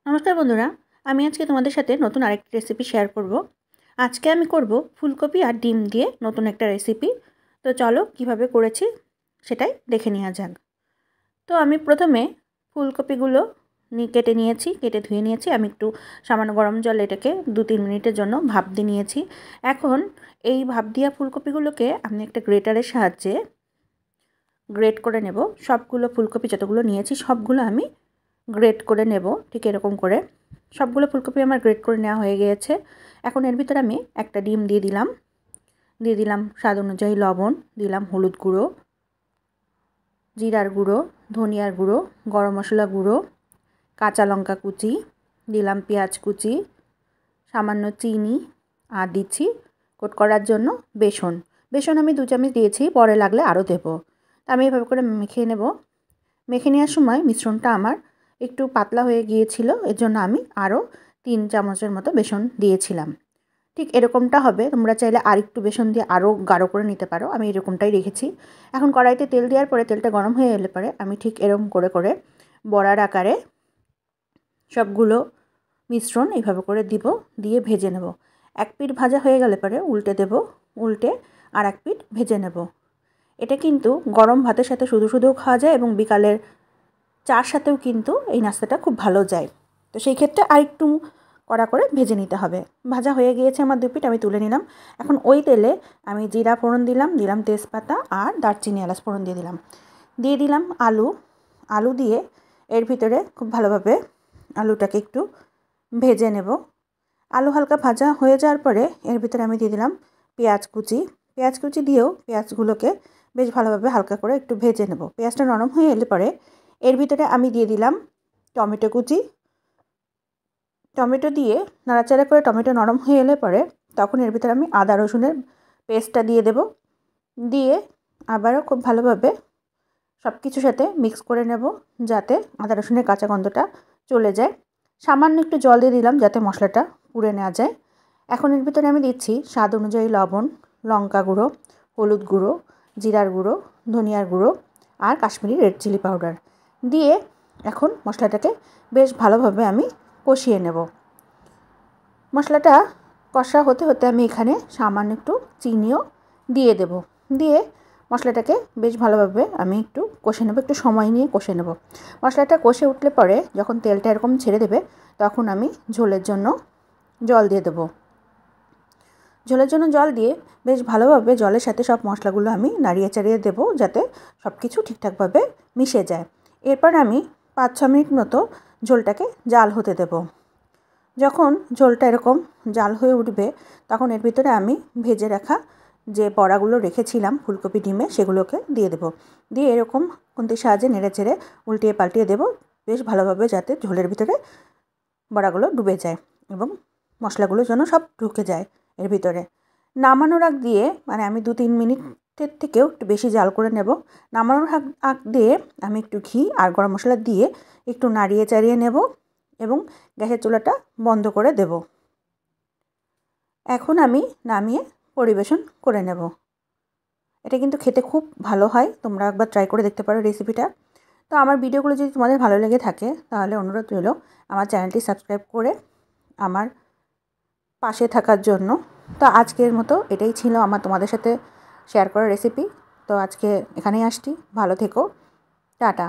নমস্কার বন্ধুরা, আমি আজকে তোমাদের সাথে নতুন আরেকটি রেসিপি শেয়ার করব। আজকে আমি করব ফুলকপি আর ডিম দিয়ে নতুন একটা রেসিপি। তো চলো কিভাবে করেছি সেটাই দেখে নেওয়া যাক। তো আমি প্রথমে ফুলকপিগুলো কেটে নিয়েছি, কেটে ধুয়ে নিয়েছি। আমি একটু সামান্য গরম জল এটাকে 2-3 মিনিটের জন্য ভাপ দিয়ে নিয়েছি। এখন এই ভাপ দেওয়া ফুলকপিগুলোকে আমি একটা গ্রেটারের সাহায্যে গ্রেট করে নেব। সবগুলো ফুলকপি যতগুলো নিয়েছি সবগুলো আমি গ্রেট করে নেব, ঠিক এরকম করে। সবগুলো ফুলকপি আমার গ্রেট করে নেওয়া হয়ে গিয়েছে। এখন এর ভিতরে আমি একটা ডিম দিয়ে দিলাম স্বাদ অনুযায়ী লবণ, দিলাম হলুদ গুঁড়ো, জিরার গুঁড়ো, ধনিয়ার গুঁড়ো, গরম মশলা গুঁড়ো, কাঁচা লঙ্কা কুচি, দিলাম পেঁয়াজ কুচি, সামান্য চিনি, আর দিচ্ছি কোট করার জন্য বেসন আমি 2 চামচ দিয়েছি, পরে লাগলে আরও দেবো। আমি এভাবে করে মেখে নেব। মেখে নেওয়ার সময় মিশ্রণটা আমার একটু পাতলা হয়ে গিয়েছিল, এর জন্য আমি আরও 3 চামচের মতো বেসন দিয়েছিলাম। ঠিক এরকমটা হবে। তোমরা চাইলে আরেকটু বেসন দিয়ে আরও গাঢ় করে নিতে পারো। আমি এরকমটাই রেখেছি। এখন কড়াইতে তেল দেওয়ার পরে তেলটা গরম হয়ে এলে পরে আমি ঠিক এরকম করে করে বড়ার আকারে সবগুলো মিশ্রণ এইভাবে করে দিয়ে ভেজে নেব। এক পিঠ ভাজা হয়ে গেলে পরে উল্টে দেব, উল্টে আর এক পিঠ ভেজে নেব। এটা কিন্তু গরম ভাতের সাথে শুধুও খাওয়া যায় এবং বিকালের চার সাথেও কিন্তু এই নাস্তাটা খুব ভালো যায়। তো সেই ক্ষেত্রে আরেকটু কড়া করে ভেজে নিতে হবে। ভাজা হয়ে গিয়েছে আমার 2 পিঠ, আমি তুলে নিলাম। এখন ওই তেলে আমি জিরা ফোড়ন দিলাম তেজপাতা আর দারচিনি এলাচ ফোড়ন দিয়ে দিলাম আলু দিয়ে এর ভিতরে খুব ভালোভাবে আলুটাকে একটু ভেজে নেব। আলু হালকা ভাজা হয়ে যাওয়ার পরে এর ভিতরে আমি দিয়ে দিলাম পেঁয়াজ কুচি দিয়েও পেঁয়াজগুলোকে বেশ ভালোভাবে হালকা করে একটু ভেজে নেব। পেঁয়াজটা নরম হয়ে এলে পরে এর ভিতরে আমি দিয়ে দিলাম টমেটো কুচি। টমেটো দিয়ে নাড়াচাড়া করে টমেটো নরম হয়ে এলে পরে তখন এর ভিতরে আমি আদা রসুনের পেস্টটা দিয়ে দেব। দিয়ে আবারও খুব ভালোভাবে সব কিছুর সাথে মিক্স করে নেব, যাতে আদা রসুনের কাঁচা গন্ধটা চলে যায়। সামান্য একটু জল দিয়ে দিলাম যাতে মশলাটা পুড়ে না যায়। এখন এর ভিতরে আমি দিচ্ছি স্বাদ অনুযায়ী লবণ, লঙ্কা গুঁড়ো, হলুদ গুঁড়ো, জিরার গুঁড়ো, ধনিয়ার গুঁড়ো আর কাশ্মীরি রেড চিলি পাউডার দিয়ে এখন মশলাটাকে বেশ ভালোভাবে আমি কষিয়ে নেব। মশলাটা কষা হতে হতে আমি এখানে সামান্য একটু চিনিও দিয়ে দেব। দিয়ে মশলাটাকে বেশ ভালোভাবে আমি একটু কষে নেব, একটু সময় নিয়ে কষে নেব। মশলাটা কষে উঠলে পরে যখন তেলটা এরকম ছেড়ে দেবে তখন আমি ঝোলের জন্য জল দিয়ে দেব। ঝোলের জন্য জল দিয়ে বেশ ভালোভাবে জলের সাথে সব মশলাগুলো আমি নাড়িয়ে চাড়িয়ে দেবো, যাতে সব কিছু ঠিকঠাকভাবে মিশে যায়। এরপর আমি 5-6 মিনিট মতো ঝোলটাকে জাল হতে দেব। যখন ঝোলটা এরকম জাল হয়ে উঠবে তখন এর ভিতরে আমি ভেজে রাখা যে বড়াগুলো রেখেছিলাম ফুলকপি ডিমে সেগুলোকে দিয়ে দেব। দিয়ে এরকম খুন্তির সাহায্যে নেড়ে চেড়ে উল্টিয়ে পাল্টিয়ে দেব বেশ ভালোভাবে, যাতে ঝোলের ভিতরে বড়াগুলো ডুবে যায় এবং মশলাগুলো যেন সব ঢুকে যায় এর ভিতরে। নামানোর আগ দিয়ে মানে আমি 2-3 মিনিটের থেকেও একটু বেশি জাল করে নেব। নামানোর আগ দিয়ে আমি একটু ঘি আর গরম মশলা দিয়ে একটু নাড়িয়ে চাড়িয়ে নেব এবং গ্যাসের চুলাটা বন্ধ করে দেব। এখন আমি নামিয়ে পরিবেশন করে নেব। এটা কিন্তু খেতে খুব ভালো হয়, তোমরা একবার ট্রাই করে দেখতে পারো রেসিপিটা। তো আমার ভিডিওগুলো যদি তোমাদের ভালো লেগে থাকে তাহলে অনুরোধ রইল আমার চ্যানেলটি সাবস্ক্রাইব করে আমার পাশে থাকার জন্য। তো আজকের মতো এটাই ছিল আমার তোমাদের সাথে শেয়ার করা রেসিপি। তো আজকে এখানেই আসছি, ভালো থেকো, টাটা।